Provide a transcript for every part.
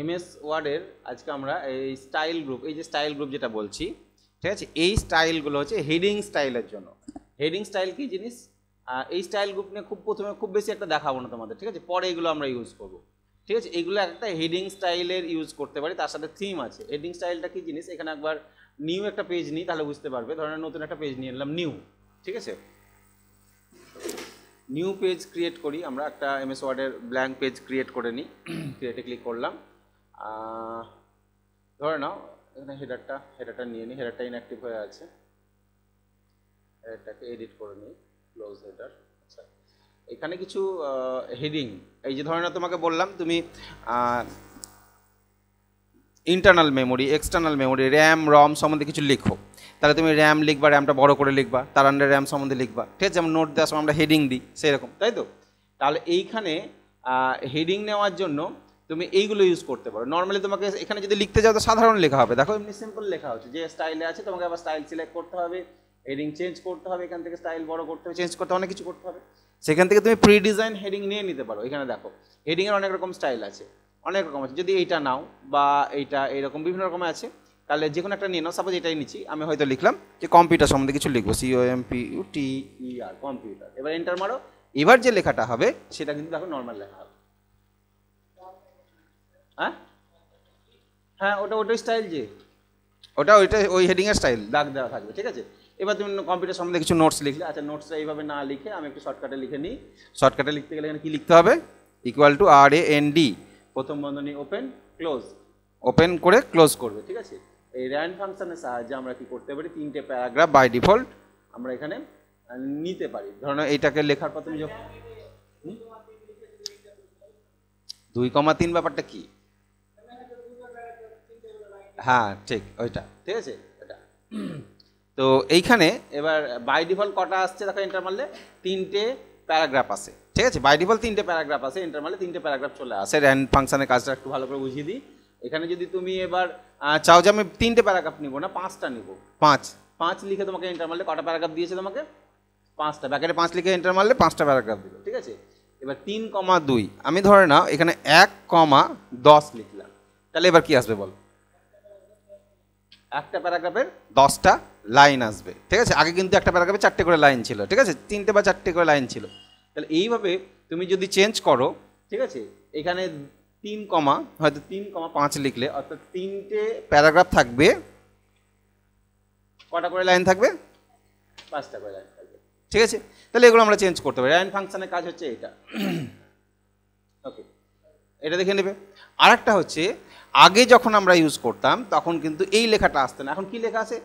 MS ওয়ার্ডের আজকে আমরা এই স্টাইল গ্রুপ, এই যে স্টাইল গ্রুপ যেটা বলছি, ঠিক আছে, এই স্টাইলগুলো হচ্ছে হেডিং স্টাইলের জন্য। হেডিং স্টাইল কি জিনিস? এই স্টাইল গ্রুপ নিয়ে প্রথমে খুব বেশি একটা দেখাবো না তোমাদের, ঠিক আছে, পরে এগুলো আমরা ইউজ করবো, ঠিক আছে। এইগুলো একটা হেডিং স্টাইলের ইউজ করতে পারি, তার সাথে থিম আছে। হেডিং স্টাইলটা কি জিনিস, এখানে একবার নিউ একটা পেজ নিই তাহলে বুঝতে পারবে। ধরেন নতুন একটা পেজ নিয়ে নিলাম নিউ, ঠিক আছে, নিউ পেজ ক্রিয়েট করি আমরা, একটা এমএস ওয়ার্ডের ব্ল্যাঙ্ক পেজ ক্রিয়েট করে নিই। ক্রিয়েটে ক্লিক করলাম, ধরে নাও এখানে হেডারটা নিয়ে নিই, হেডারটা ইনঅ্যাক্টিভ হয়ে আছে, হেডারটাকে এডিট করে নিই, ক্লোজ হেডার। আচ্ছা, এখানে কিছু হেডিং, এই যে ধরে নাও তোমাকে বললাম তুমি internal memory, external memory, RAM ROM সম্বন্ধে কিছু লিখো, তাহলে তুমি র্যাম লিখবা, র্যামটা বড় করে লিখবা, তার আন্ডারে র্যাম সম্বন্ধে লিখবা, ঠিক আছে, যেমন নোট দেওয়ার সময় আমরা হেডিং দিই সেরকম, তাই তো। তাহলে এইখানে হেডিং নেওয়ার জন্য তুমি এইগুলো ইউজ করতে পারো। নর্মালি তোমাকে এখানে যদি লিখতে যাও তো সাধারণ লেখা হবে, দেখো এমনি সিম্পল লেখা হচ্ছে, যে স্টাইলে আছে তোমাকে আবার স্টাইল সিলেক্ট করতে হবে, হেডিং চেঞ্জ করতে হবে, এখান থেকে স্টাইল বড় করতে হবে, চেঞ্জ করতে হবে, অনেক কিছু করতে হবে। সেখান থেকে তুমি প্রি ডিজাইন হেডিং নিয়ে নিতে পারো। এখানে দেখো হেডিংয়ের অনেক রকম স্টাইল আছে, অনেক রকম আছে। যদি এইটা নাও বা এইটা, এইরকম বিভিন্ন রকমের আছে, তাহলে যে কোনো একটা নিয়ে নাও। সাপোজ এটাই নিচ্ছি, আমি হয়তো লিখলাম যে কম্পিউটার সম্বন্ধে কিছু লিখবো, COMPUTER, কম্পিউটার। এবার এন্টার মারো, এবার যে লেখাটা হবে সেটা কিন্তু দেখো নর্মাল লেখা হবে। হ্যাঁ, ওটা স্টাইল, যে ওইটা ওই হেডিংয়ের স্টাইল দাগ দেওয়া থাকবে, ঠিক আছে। এবার তুমি কম্পিউটার সম্বন্ধে কিছু নোটস লিখলে, আচ্ছা নোটসটা এইভাবে না লিখে আমি একটু শর্টকাটে লিখে নিই। শর্টকাটে লিখতে গেলে এখানে কী লিখতে হবে, =RAND, প্রথম বন্ধনী ওপেন ক্লোজ, ওপেন করে ক্লোজ করবে, ঠিক আছে। এই র্যান্ড ফাংশনের সাহায্যে আমরা কি করতে পারি, 3টে প্যারাগ্রাফ বাই ডিফল্ট আমরা এখানে নিতে পারি। ধরো এইটাকে লেখার পর তুমি যখন 2,3 ব্যাপারটা কি, হ্যাঁ ঠিক ওইটা, ঠিক আছে ওটা। তো এইখানে এবার বাই ডিফল্ট কটা আসছে দেখো, এন্টার মারলে 3টে প্যারাগ্রাফ আসে, ঠিক আছে। বাই ডিফল্ট 3টে প্যারাগ্রাফ আসে, এন্টার মারলে 3টে প্যারাগ্রাফ চলে আসে। র্যান্ড ফাংশনের কাজটা একটু ভালো করে বুঝিয়ে দিই। এখানে যদি তুমি এবার চাও যে আমি 3টে প্যারাগ্রাফ নিব না, 5টা নিব, 5 লিখে তোমাকে এন্টার মারলে কটা প্যারাগ্রাফ দিয়েছে তোমাকে, 5টা। ব্যাকেটে 5 লিখে এন্টার মারলে 5টা প্যারাগ্রাফ দিল, ঠিক আছে। এবার 3,2 আমি ধরে নাও এখানে 1,10 লিখলাম, তাহলে এবার কি আসবে বল, একটা প্যারাগ্রাফের 10টা লাইন আসবে, ঠিক আছে। আগে কিন্তু একটা প্যারাগ্রাফে 4টে করে লাইন ছিল, ঠিক আছে, 3টে বা 4টে করে লাইন ছিল। তাহলে এইভাবে তুমি যদি চেঞ্জ করো, ঠিক আছে, এখানে 3, হয়তো 3,5 লিখলে, অর্থাৎ 3টে প্যারাগ্রাফ থাকবে, কটা করে লাইন থাকবে, 5টা করে লাইন থাকবে, ঠিক আছে। তাহলে এগুলো আমরা চেঞ্জ করতে পারি। র্যান্ড ফাংশনের কাজ হচ্ছে এটা, ওকে, এটা দেখে নেবে। আরেকটা হচ্ছে, আগে যখন আমরা ইউজ করতাম তখন কিন্তু এই লেখাটা আসতো না। এখন কি লেখা আছে,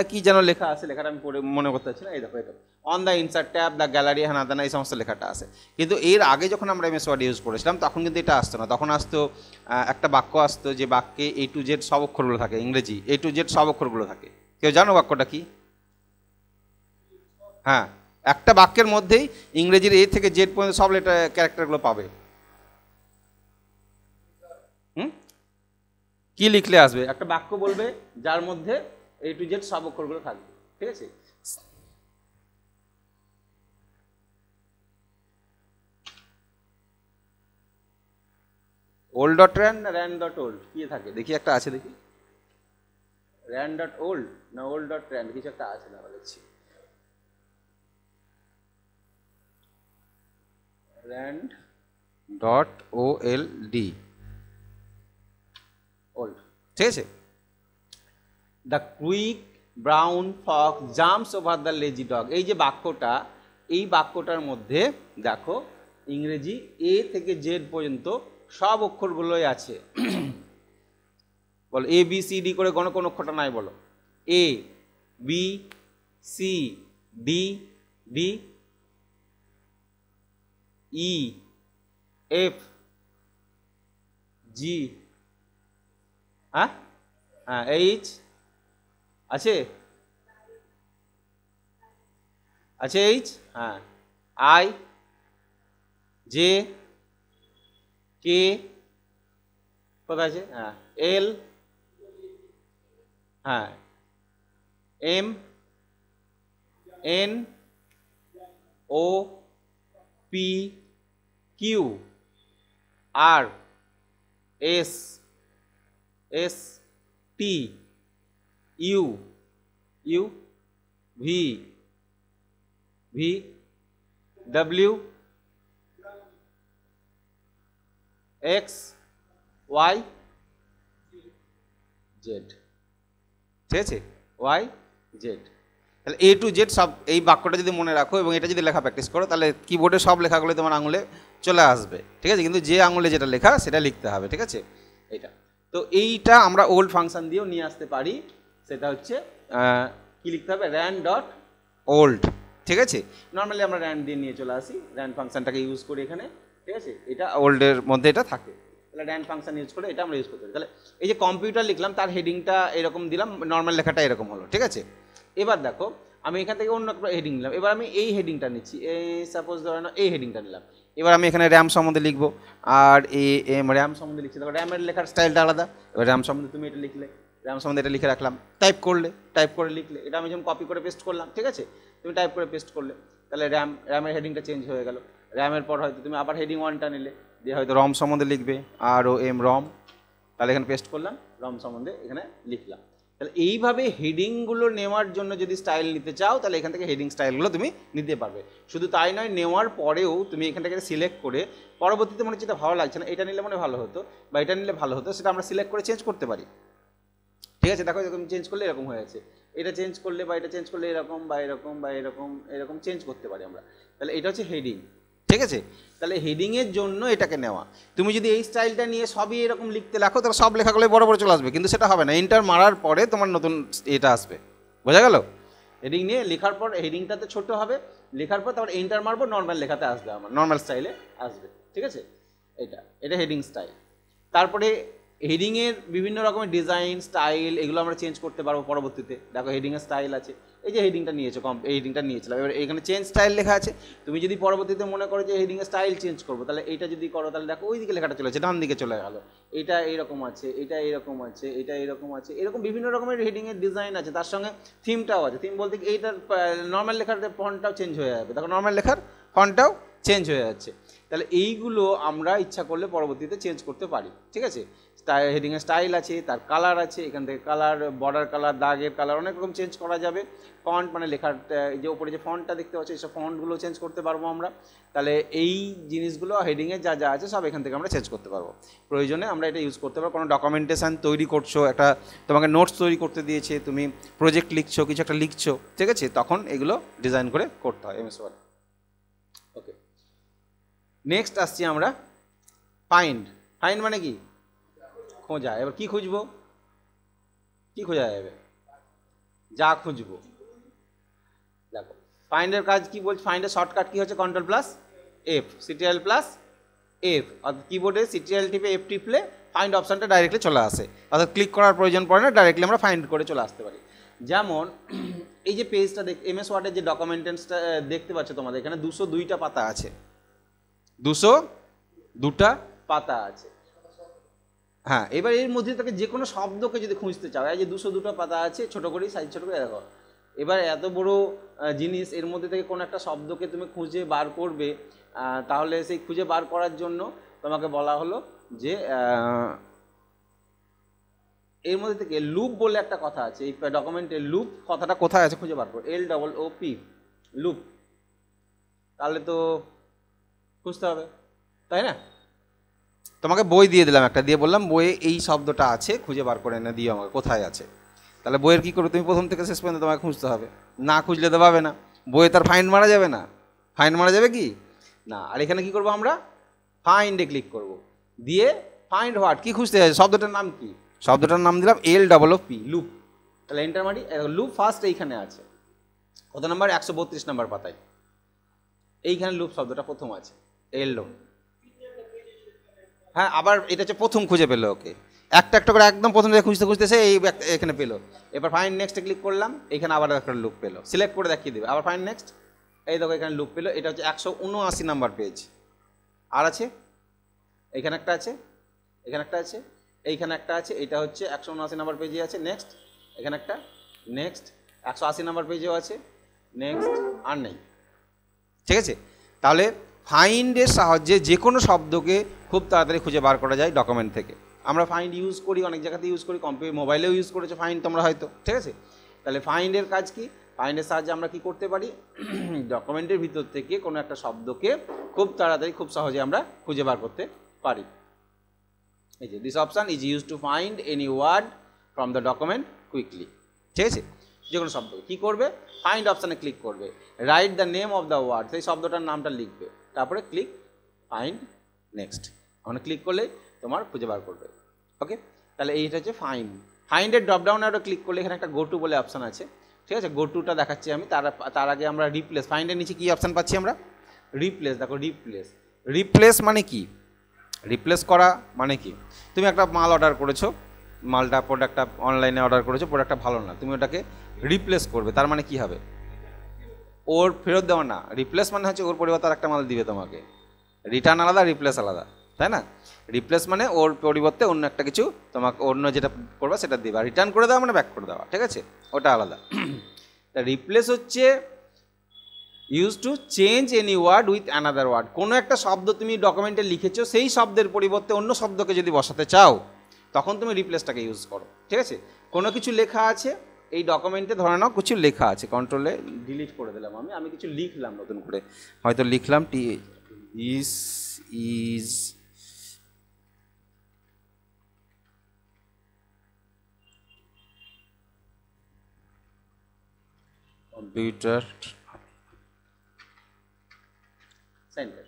কি যেন লেখা আছে, লেখাটা আমি পড়ে মনে করতে পারছি না। এই দেখো, এটা on the insert tab, the gallery, হানাদানা, এই সমস্ত লেখাটা আছে। কিন্তু এর আগে যখন আমরা এমএস ওয়ার্ড ইউজ করেছিলাম তখন কিন্তু এটা আসতো না। তখন আসতো একটা বাক্য আসতো, যে বাক্যে A to Z সব অক্ষরগুলো থাকে, ইংরেজি A to Z সব অক্ষরগুলো থাকে। কেউ জানো বাক্যটা কি? হ্যাঁ, একটা বাক্যের মধ্যেই ইংরেজির A থেকে Z পর্যন্ত সব লেটার ক্যারেক্টারগুলো পাবে। কি লিখলে আসবে, একটা বাক্য বলবে যার মধ্যে A to Z সব অক্ষরগুলো থাকবে, ঠিক আছে। old.ran না ran.old কি থাকে দেখি, একটা আছে দেখি, ran.old না old.ran, কিছু একটা আছে, না বলেছি ran.old, old, ঠিক আছে। The quick brown Fox jumps over the lazy dog, এই যে বাক্যটা, এই বাক্যটার মধ্যে দেখো ইংরেজি A থেকে Z পর্যন্ত সব অক্ষরগুলোই আছে। বলো ABCD করে কোন কোন অক্ষরটা নাই, বলো ABCDDEF G, হ্যাঁ হ্যাঁ H আছে, আছে H, হ্যাঁ I J K কোথায় আছে, হ্যাঁ L, হ্যাঁ M N O P Q R S S T U U V V W X Y Z, ঠিক আছে, ওয়াই জেড। তাহলে এ টু জেড সব এই বাক্যটা যদি মনে রাখো এবং এটা যদি লেখা প্র্যাকটিস করো তাহলে কিবোর্ডে সব লেখাগুলো তোমার আঙুলে চলে আসবে, ঠিক আছে, কিন্তু যে আঙুলে যেটা লেখা সেটা লিখতে হবে, ঠিক আছে। এইটা তো এইটা আমরা ওল্ড ফাংশন দিয়েও নিয়ে আসতে পারি, সেটা হচ্ছে কি লিখতে হবে, র্যান ডট ওল্ড, ঠিক আছে। নর্মালি আমরা র্যান দিয়ে নিয়ে চলে আসি, র্যান ফাংশনটাকে ইউজ করি এখানে, ঠিক আছে, এটা ওল্ডের মধ্যে এটা থাকে, তাহলে র্যান ফাংশন ইউজ করে এটা আমরা ইউজ করতে পারি। তাহলে এই যে কম্পিউটার লিখলাম তার হেডিংটা এরকম দিলাম, নর্মাল লেখাটা এরকম হলো, ঠিক আছে। এবার দেখো আমি এখান থেকে অন্য একটা হেডিং নিলাম, এবার আমি এই হেডিংটা নিচ্ছি, এই সাপোজ ধরে নাও এই হেডিংটা নিলাম, এবার আমি এখানে র্যাম সম্বন্ধে লিখবো, আর র্যাম সম্বন্ধে লিখছি, দেখো র্যামের লেখার স্টাইলটা আলাদা, এবার র্যাম সম্বন্ধে তুমি এটা লিখলে, র্যাম সম্বন্ধে এটা লিখে রাখলাম, টাইপ করে লিখলে, এটা আমি যেমন কপি করে পেস্ট করলাম, ঠিক আছে, তুমি টাইপ করে পেস্ট করলে, তাহলে র্যামের হেডিংটা চেঞ্জ হয়ে গেল। র্যামের পর হয়তো তুমি আবার হেডিং 1টা নিলে, দিয়ে হয়তো রম সম্বন্ধে লিখবে, আর ও এম রম, তাহলে এখানে পেস্ট করলাম, রম সম্বন্ধে এখানে লিখলাম। তাহলে এইভাবে হেডিংগুলো নেওয়ার জন্য যদি স্টাইল নিতে চাও তাহলে এখান থেকে হেডিং স্টাইলগুলো তুমি নিতে পারবে। শুধু তাই নয়, নেওয়ার পরেও তুমি এখান থেকে সিলেক্ট করে পরবর্তীতে মনে হচ্ছে এটা ভালো লাগছে না, এটা নিলে মনে ভালো হতো বা এটা নিলে ভালো হতো, সেটা আমরা সিলেক্ট করে চেঞ্জ করতে পারি, ঠিক আছে। দেখো এরকম চেঞ্জ করলে এরকম হয়েছে, এটা চেঞ্জ করলে বা এটা চেঞ্জ করলে এরকম বা এরকম বা এরকম এরকম চেঞ্জ করতে পারি আমরা। তাহলে এটা হচ্ছে হেডিং, ঠিক আছে। তাহলে হেডিংয়ের জন্য এটাকে নেওয়া। তুমি যদি এই স্টাইলটা নিয়ে সবই এরকম লিখতে লেখো তাহলে সব লেখাগুলো বড় বড় চলে আসবে, কিন্তু সেটা হবে না, এন্টার মারার পরে তোমার নতুন এটা আসবে, বোঝা গেল। হেডিং নিয়ে লেখার পর হেডিংটাতে ছোট হবে, লেখার পর তারপর এন্টার মারবো, নর্মাল লেখাতে আসবে, আমার নর্মাল স্টাইলে আসবে, ঠিক আছে। এটা হেডিং স্টাইল। তারপরে হেডিংয়ের বিভিন্ন রকমের ডিজাইন স্টাইল এগুলো আমরা চেঞ্জ করতে পারবো পরবর্তীতে। দেখো হেডিংয়ের স্টাইল আছে, এই যে হেডিংটা নিয়েছো এই হেডিংটা নিয়েছিলাম, এবার এখানে চেঞ্জ স্টাইল লেখা আছে। তুমি যদি পরবর্তীতে মনে করো যে হেডিংয়ের স্টাইল চেঞ্জ করবো, তাহলে এইটা যদি করো তাহলে দেখো ওই দিকে লেখাটা চলে যাচ্ছে, ডান দিকে চলে গেলো, এটা এইরকম আছে, এটা এইরকম আছে, এটা এইরকম আছে, এরকম বিভিন্ন রকমের হেডিংয়ের ডিজাইন আছে, তার সঙ্গে থিমটাও আছে। থিম বলতে এইটার নর্মাল লেখার ফন্টটাও চেঞ্জ হয়ে যাবে, দেখো নর্মাল লেখার ফন্টটাও চেঞ্জ হয়ে যাচ্ছে। তাহলে এইগুলো আমরা ইচ্ছা করলে পরবর্তীতে চেঞ্জ করতে পারি, ঠিক আছে। হেডিংয়ের স্টাইল আছে, তার কালার আছে, এখান থেকে কালার, বর্ডার কালার, দাগের কালার অনেক রকম চেঞ্জ করা যাবে। ফন্ট মানে লেখার যে উপরে যে ফন্টটা দেখতে পাচ্ছি এইসব ফন্টগুলো চেঞ্জ করতে পারবো আমরা। তাহলে এই জিনিসগুলো হেডিংয়ে যা যা আছে সব এখান থেকে আমরা চেঞ্জ করতে পারবো, প্রয়োজনে আমরা এটা ইউজ করতে পারবো। কোনো ডকুমেন্টেশন তৈরি করছো, একটা তোমাকে নোটস তৈরি করতে দিয়েছে, তুমি প্রজেক্ট লিখছো, কিছু একটা লিখছো, ঠিক আছে, তখন এগুলো ডিজাইন করে করতে হয় MS ওয়ার্ড। ওকে, নেক্সট আসছি আমরা ফাইন্ড। ফাইন্ড মানে কি? খোঁজা। এবার কি খুঁজবো, কি খোঁজা যাবে? যা খুঁজবো। দেখো ফাইন্ডের কাজ কি বলছে, ফাইন্ডের শর্টকাট কি হচ্ছে, Ctrl+F, Ctrl+F, অর্থাৎ কিবোর্ডে Ctrl টিপে F টিপলে ফাইন্ড অপশানটা ডাইরেক্টলি চলে আসে, অর্থাৎ ক্লিক করার প্রয়োজন পড়ে না, ডাইরেক্টলি আমরা ফাইন্ড করে চলে আসতে পারি। যেমন এই যে পেজটা MS ওয়ার্ডের যে ডকুমেন্টেশনটা দেখতে পাচ্ছ তোমাদের এখানে 202টা পাতা আছে, 202টা পাতা আছে। হ্যাঁ, এবার এর মধ্যে থেকে যে কোনো শব্দকে যদি খুঁজতে চাও, এই যে 202টা পাতা আছে, ছোটো করেই সাইজ ছোটো করে দেখো, এবার এত বড় জিনিস এর মধ্যে থেকে কোনো একটা শব্দকে তুমি খুঁজে বার করবে, তাহলে সেই খুঁজে বার করার জন্য তোমাকে বলা হলো যে এর মধ্যে থেকে লুপ বলে একটা কথা আছে, এই ডকুমেন্টে লুপ কথাটা কোথায় আছে খুঁজে বার করো, LOOP, লুপ। তাহলে তো খুঁজতে হবে, তাই না? তোমাকে বই দিয়ে দিলাম একটা, দিয়ে বললাম বইয়ে এই শব্দটা আছে, খুঁজে বার করে এনে দিও আমাকে কোথায় আছে। তাহলে বইয়ের কী করবে, তুমি প্রথম থেকে শেষ পর্যন্ত তোমাকে খুঁজতে হবে, না খুঁজলে তো পাবে না। বইয়ে তার ফাইন্ড মারা যাবে না, ফাইন্ড মারা যাবে কি না। আর এখানে কী করবো আমরা, ফাইন্ডে ক্লিক করব, দিয়ে ফাইন্ড হোয়াট, কী খুঁজতে আছে, শব্দটার নাম কি, শব্দটার নাম দিলাম LOOP, লুপ। তাহলে এন্টার মারি, লুপ ফার্স্ট এইখানে আছে, কত নাম্বার, 132 নাম্বার পাতায়, এইখানে লুপ শব্দটা প্রথম আছে, LO। হ্যাঁ, আবার এটা হচ্ছে প্রথম খুঁজে পেলো, ওকে, একটা একটা করে একদম প্রথম থেকে খুঁজতে খুঁজতেছে এই এখানে পেলো। এবার ফাইন্ড নেক্সটে ক্লিক করলাম, এখানে আবার একটা লুপ পেলো, সিলেক্ট করে দেখিয়ে দেবে, আবার ফাইন্ড নেক্সট, এই দেখো এখানে লুপ পেলো। এটা হচ্ছে 179 নাম্বার পেজ। আর আছে এইখানে একটা আছে, এখানে একটা আছে, এইখানে একটা আছে, এটা হচ্ছে 179 নাম্বার পেজে আছে। নেক্সট, এখানে একটা, নেক্সট 180 নাম্বার পেজেও আছে, নেক্সট, আর নেই, ঠিক আছে। তাহলে ফাইন্ডের সাহায্যে যে কোনো শব্দকে খুব তাড়াতাড়ি খুঁজে বার করা যায় ডকুমেন্ট থেকে। আমরা ফাইন্ড ইউজ করি, অনেক জায়গাতে ইউজ করি, মোবাইলেও ইউজ করেছো ফাইন্ড তোমরা হয়তো, ঠিক আছে। তাহলে ফাইন্ডের কাজ কি? ফাইন্ডের সাহায্যে আমরা কি করতে পারি, ডকুমেন্টের ভিতর থেকে কোনো একটা শব্দকে খুব তাড়াতাড়ি খুব সহজে আমরা খুঁজে বার করতে পারি। এই যে this option is use to find any word from the document quickly, ঠিক আছে। যে কোনো শব্দ কী করবে, ফাইন্ড অপশানে ক্লিক করবে, write the name of the word, সেই শব্দটার নামটা লিখবে, তারপরে ক্লিক ফাইন্ড নেক্সট, ওখানে ক্লিক করলে তোমার খুঁজে বার করবে। ওকে, তাহলে এইটা হচ্ছে ফাইন্ড। ফাইন্ডের ড্রপডাউনে আরও ক্লিক করলে এখানে একটা গো টু বলে অপশান আছে, ঠিক আছে। গো টুটা দেখাচ্ছি আমি, তার আগে আমরা রিপ্লেস, ফাইন্ডের নিচে কী অপশান পাচ্ছি আমরা, রিপ্লেস। দেখো রিপ্লেস, রিপ্লেস মানে কি, রিপ্লেস করা মানে কি, তুমি একটা মাল অর্ডার করেছো, মালটা প্রোডাক্টটা অনলাইনে অর্ডার করেছো, প্রোডাক্টটা ভালো না, তুমি ওটাকে রিপ্লেস করবে, তার মানে কি হবে, ওর ফেরত দেওয়া না, রিপ্লেস মানে হচ্ছে ওর পরিবর্তে আর একটা মাল দিবে তোমাকে, রিটার্ন আলাদা, রিপ্লেস আলাদা, তাই না। রিপ্লেস মানে ওর পরিবর্তে অন্য একটা কিছু তোমাকে, অন্য যেটা করবা সেটা দিবা, রিটার্ন করে দেওয়া মানে ব্যাক করে দেওয়া, ঠিক আছে, ওটা আলাদা। তা রিপ্লেস হচ্ছে use to change any word with another word. কোনো একটা শব্দ তুমি ডকুমেন্টে লিখেছো, সেই শব্দের পরিবর্তে অন্য শব্দকে যদি বসাতে চাও তখন তুমি রিপ্লেসটাকে ইউজ করো, ঠিক আছে। কোনো কিছু লেখা আছে এই ডকুমেন্টে, ধরে নাও কিছু লেখা আছে, কন্ট্রোলে ডিলিট করে দিলাম আমি কিছু লিখলাম নতুন করে, হয়তো লিখলাম দিস ইজ কম্পিউটার সেন্টার,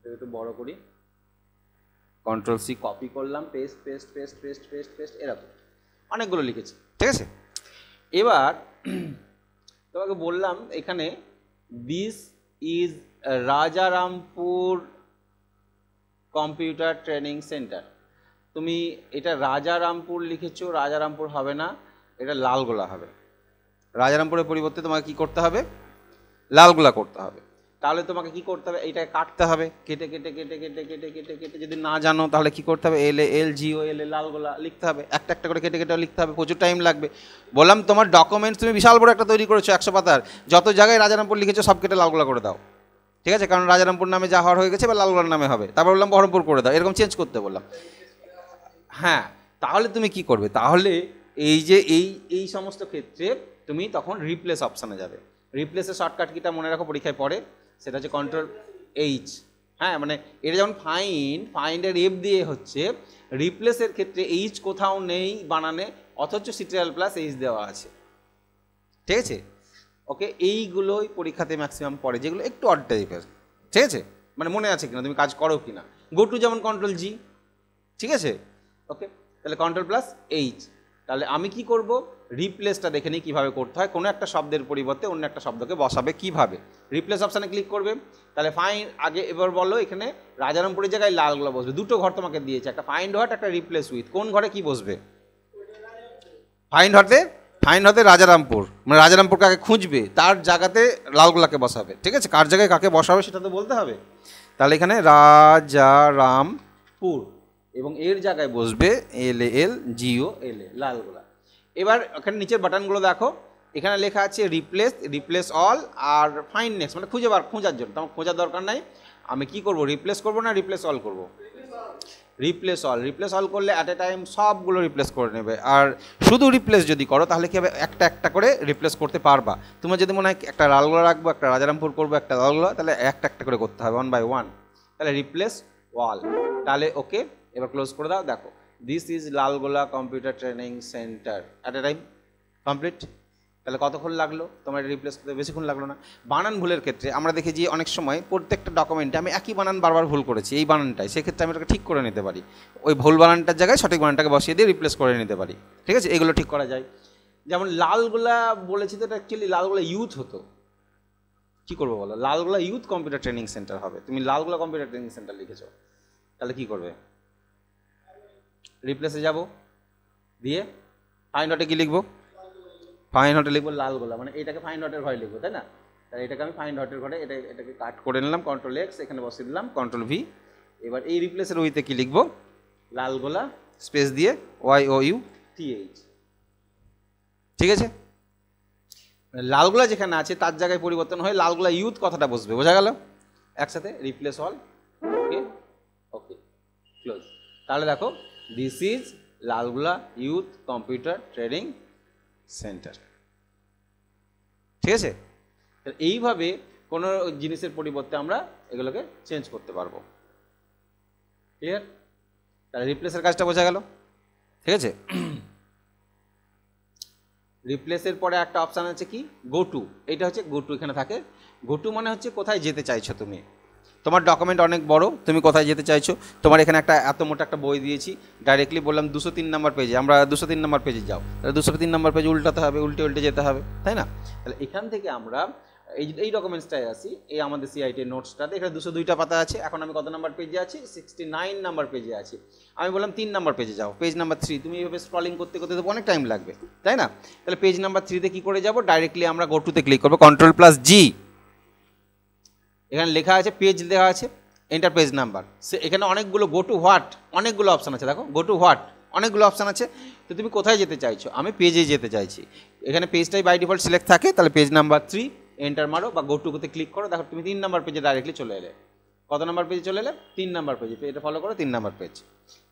একটু বড় করি, কন্ট্রোল সি কপি করলাম, paste paste paste paste paste paste, এরকম অনেকগুলো লিখেছি, ঠিক আছে। এবার তোমাকে বললাম এখানে this is Rajarampur computer training centre, তুমি এটা রাজারামপুর লিখেছো, রাজারামপুর হবে না, এটা লালগোলা হবে। রাজারামপুরের পরিবর্তে তোমাকে কি করতে হবে, লালগোলা করতে হবে। তাহলে তোমাকে কি করতে হবে, এইটাকে কাটতে হবে, কেটে কেটে কেটে কেটে কেটে কেটে কেটে, যদি না জানো তাহলে কি করতে হবে, LALGOLA লালগোলা লিখতে হবে, একটা একটা করে কেটে কেটে লিখতে হবে, প্রচুর টাইম লাগবে। বললাম তোমার ডকুমেন্টস তুমি বিশাল বড় একটা তৈরি করেছো 100 পাতার, যত জায়গায় রাজারামপুর লিখেছো সব কেটে লালগোলা করে দাও, ঠিক আছে, কারণ রাজারামপুর নামে যা হওয়ার হয়ে গেছে বা লালগোলার নামে হবে। তারপর বললাম বহরমপুর করে দাও, এরকম চেঞ্জ করতে বললাম। হ্যাঁ, তাহলে তুমি কি করবে, তাহলে এই যে এই সমস্ত ক্ষেত্রে তুমি তখন রিপ্লেস অপশানে যাবে। রিপ্লেসের শর্টকাট কিটা মনে রাখো, পরীক্ষায় পড়ে, সেটা হচ্ছে Ctrl+H। হ্যাঁ, মানে এটা যেমন ফাইন্ডের এফ দিয়ে হচ্ছে, রিপ্লেসের ক্ষেত্রে এইচ কোথাও নেই বানানে, অথচ Ctrl+H দেওয়া আছে, ঠিক আছে। ওকে, এইগুলোই পরীক্ষাতে ম্যাক্সিমাম পড়ে, যেগুলো একটু অড টাইপের, ঠিক আছে, মানে মনে আছে কিনা, তুমি কাজ করো কিনা। গো টু যেমন Ctrl+G, ঠিক আছে। ওকে, তাহলে Ctrl+H। তাহলে আমি কি করব, রিপ্লেসটা দেখে নিই কীভাবে করতে হয়, কোনো একটা শব্দের পরিবর্তে অন্য একটা শব্দকে বসাবে কীভাবে। রিপ্লেস অপশানে ক্লিক করবে, তাহলে ফাইন্ড আগে, এবার বলো এখানে রাজারামপুরের জায়গায় লালগোলা বসবে, দুটো ঘর তোমাকে দিয়েছে, একটা ফাইন্ড হট, একটা রিপ্লেস উইথ। কোন ঘরে কি বসবে, ফাইন্ড হতে রাজারামপুর, মানে রাজারামপুর কাকে খুঁজবে তার জায়গাতে লালগোলাকে বসাবে, ঠিক আছে। কার জায়গায় কাকে বসাবে সেটা তো বলতে হবে। তাহলে এখানে রাজারামপুর এবং এর জায়গায় বসবে LALGOLA লালগোলা। এবার এখানে নিচের বাটনগুলো দেখো, এখানে লেখা আছে রিপ্লেস অল আর ফাইন্ড নেক্সট, মানে খোঁজার জন্য। তোমার খোঁজার দরকার নাই, আমি কি করব, রিপ্লেস করব না রিপ্লেস অল করব, রিপ্লেস অল করলে অ্যাট এ টাইম সবগুলো রিপ্লেস করে নেবে। আর শুধু রিপ্লেস যদি করো তাহলে কি হবে, একটা একটা করে রিপ্লেস করতে পারবা। তোমার যদি মনে হয় একটা লালগোলা রাখবো, একটা রাজারামপুর করবো, একটা লালগোলা, তাহলে একটা একটা করে করতে হবে 1 by 1। তাহলে রিপ্লেস অল, তাহলে ওকে, এবার ক্লোজ করে দাও। দেখো this is Lalgola computer training centre, at a time complete. তাহলে কতক্ষণ লাগলো তোমার রিপ্লেস করতে, বেশিক্ষণ লাগলো না। বানান ভুলের ক্ষেত্রে আমরা দেখি যে অনেক সময় প্রত্যেকটা ডকুমেন্টে আমি একই বানান বারবার ভুল করেছি, এই বানানটাই, সেক্ষেত্রে আমি এটাকে ঠিক করে নিতে পারি, ওই ভুল বানানটার জায়গায় সঠিক বানানটাকে বসিয়ে দিয়ে রিপ্লেস করে নিতে পারি, ঠিক আছে। এগুলো ঠিক করা যায়। যেমন লালগোলা বলেছি, তো এটা অ্যাকচুয়ালি লালগোলা ইউথ হতো, কী করবো বলো, Lalgola youth computer training centre হবে। তুমি লালগোলা কম্পিউটার ট্রেনিং সেন্টার লিখেছো, তাহলে কী করবে, রিপ্লেসে যাব, দিয়ে ফাইন্ড হটে কী লিখবো, ফাইন্ড হটে লিখবো লালগোলা, মানে এটাকে ফাইন্ড হটের ঘরে লিখবো, তাই না। তাহলে এটাকে আমি ফাইন্ড হটের ঘরে এটাকে কাট করে নিলাম, Ctrl+X, এখানে বসিয়ে দিলাম Ctrl+V। এবার এই রিপ্লেসের ওইতে কী লিখবো, লালগোলা স্পেস দিয়ে YOUTH, ঠিক আছে। লালগোলা যেখানে আছে তার জায়গায় পরিবর্তন হয়ে লালগোলা ইউথ কথাটা বসবে, বোঝা গেল। একসাথে replace all, okay okay close. তাহলে দেখো দিস ইজ লালগুলা ইউথ কম্পিউটার ট্রেনিং সেন্টার। ঠিক আছে, এইভাবে কোনো জিনিসের পরিবর্তে আমরা এগুলোকে চেঞ্জ করতে পারবো। ক্লিয়ার? তাহলে রিপ্লেসের কাজটা বোঝা গেল। ঠিক আছে, রিপ্লেসের পরে একটা অপশান আছে কি গো টু, এইটা হচ্ছে গো টু এখানে থাকে। গো টু মানে হচ্ছে কোথায় যেতে চাইছো তুমি, তোমার ডকুমেন্ট অনেক বড়, তুমি কোথায় যেতে চাইছো, তোমার এখানে একটা এত মোটা একটা বই দিয়েছি, ডাইরেক্টলি বললাম 203 নম্বর পেজে, আমরা 203 নম্বর পেজে যাও, তাহলে 203 নম্বর পেজে উল্টাতে হবে, উল্টে যেতে হবে, তাই না? তাহলে এখান থেকে আমরা এই ডকুমেন্টসটায় আসি, এই আমাদের সিআইটি নোটসটাতে এখানে 202টা পাতা আছে। এখন আমি কত নাম্বার পেজে আছি? 69 নাম্বার পেজে আছি। আমি বললাম 3 নাম্বার পেজে যাও, পেজ নাম্বার 3। তুমি এইভাবে স্ক্রলিং করতে করতে তো অনেক টাইম লাগবে, তাই না? তাহলে পেজ নাম্বার 3তে কী করে যাব? ডাইরেক্টলি আমরা গো টুতে ক্লিক করবো, Ctrl+G, এখানে লেখা আছে পেজ দেওয়া আছে, এন্টার পেজ নাম্বার। এখানে অনেকগুলো গো টু হোয়াট, অনেকগুলো অপশান আছে, দেখো গো টু হোয়াট অনেকগুলো অপশান আছে। তো তুমি কোথায় যেতে চাইছো? আমি পেজে যেতে চাইছি, এখানে পেজটাই বাই ডিফল্ট সিলেক্ট থাকে। তাহলে পেজ নাম্বার 3 এন্টার মারো বা গো টুতে ক্লিক করো, দেখো তুমি 3 নাম্বার পেজে ডাইরেক্টলি চলে এলে। কত নাম্বার পেজে চলে এলে? 3 নাম্বার পেজে। এটা ফলো করো, 3 নাম্বার পেজ।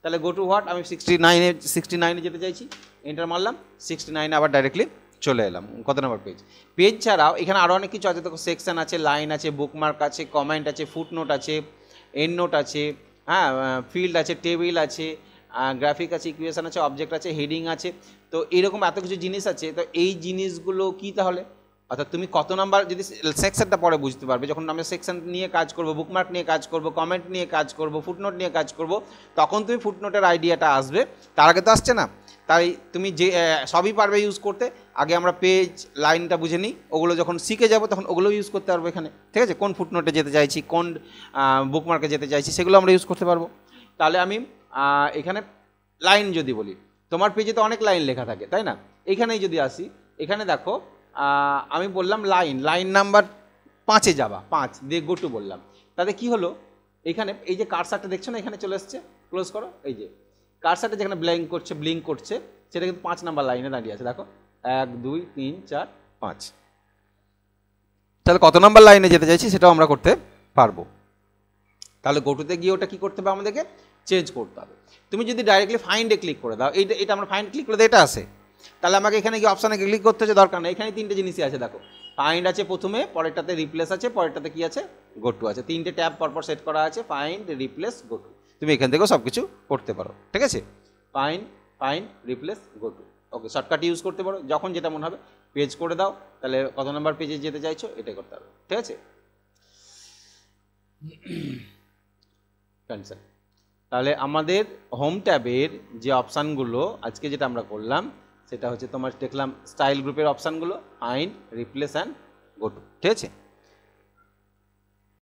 তাহলে গো টু হোয়াট, আমি 69-এ যেতে চাইছি, এন্টার মারলাম, 69 আবার ডাইরেক্টলি চলে এলাম। কত নাম্বার পেজ? পেজ ছাড়াও এখানে আরও অনেক কিছু আছে, দেখো সেকশন আছে, লাইন আছে, বুকমার্ক আছে, কমেন্ট আছে, ফুটনোট আছে, এন্ড নোট আছে, হ্যাঁ ফিল্ড আছে, টেবিল আছে, গ্রাফিক আছে, ইকুয়েশন আছে, অবজেক্ট আছে, হেডিং আছে। তো এরকম এত কিছু জিনিস আছে। তো এই জিনিসগুলো কি তাহলে? অর্থাৎ তুমি কত নাম্বার, যদি সেকশনটা পরে বুঝতে পারবে, যখন আমরা সেকশন নিয়ে কাজ করব, বুকমার্ক নিয়ে কাজ করব, কমেন্ট নিয়ে কাজ করব, ফুটনোট নিয়ে কাজ করব, তখন তুমি ফুটনোটের আইডিয়াটা আসবে। তার আগে তো আসছে না। তাই তুমি যে সবই পারবে ইউজ করতে। আগে আমরা পেজ লাইনটা বুঝে নিই, ওগুলো যখন শিখে যাব তখন ওগুলো ইউজ করতে পারবো এখানে। ঠিক আছে, কোন ফুটনোটে যেতে চাইছি, কোন বুকমার্কে যেতে চাইছি, সেগুলো আমরা ইউজ করতে পারবো। তাহলে আমি এখানে লাইন যদি বলি, তোমার পেজে তো অনেক লাইন লেখা থাকে, তাই না? এইখানেই যদি আসি, এখানে দেখো আমি বললাম লাইন নাম্বার 5-এ যাবা, 5 দিয়ে গো টু বললাম। তাতে কি হলো, এখানে এই যে কারসারটা দেখছো না, এখানে চলে এসছে, ক্লোজ করো। এই যে কারসারটা যেখানে ব্লিঙ্ক করছে সেটা কিন্তু 5 নাম্বার লাইনে দাঁড়িয়ে আছে, দেখো 1 2 3 4 5। তাহলে কত নাম্বার লাইনে যেতে চাইছি সেটাও আমরা করতে পারবো। তাহলে গো টুতে গিয়ে ওটা কী করতে হবে? আমাদেরকে চেঞ্জ করতে হবে। তুমি যদি ডাইরেক্টলি ফাইন্ডে ক্লিক করে দাও, এটা আমরা ফাইন্ড ক্লিক করে দিই, এটা আসে, তাহলে আমাকে এখানে গিয়ে অপশানে ক্লিক করতে হচ্ছে দরকার নেই। এখানে 3টে জিনিসই আছে, দেখো ফাইন্ড আছে প্রথমে, পরেরটাতে রিপ্লেস আছে, পরেরটাতে কি আছে? গো টু আছে। 3টে ট্যাব পরপর সেট করা আছে, ফাইন্ড, রিপ্লেস, গো টু। তুমি এখান থেকেও সব কিছু করতে পারো। ঠিক আছে, find, replace, go to. Okay, shortcut use করতে পারো, যখন যেটা মনে হবে। পেজ করে দাও, তাহলে কত নাম্বার পেজে যেতে চাইছো এটাই করতে হবে। ঠিক আছে, ক্যান্সেল। তাহলে আমাদের হোম ট্যাবের যে অপশানগুলো আজকে যেটা আমরা করলাম, সেটা হচ্ছে তোমার দেখলাম স্টাইল গ্রুপের অপশানগুলো, find, replace and go to. ঠিক আছে।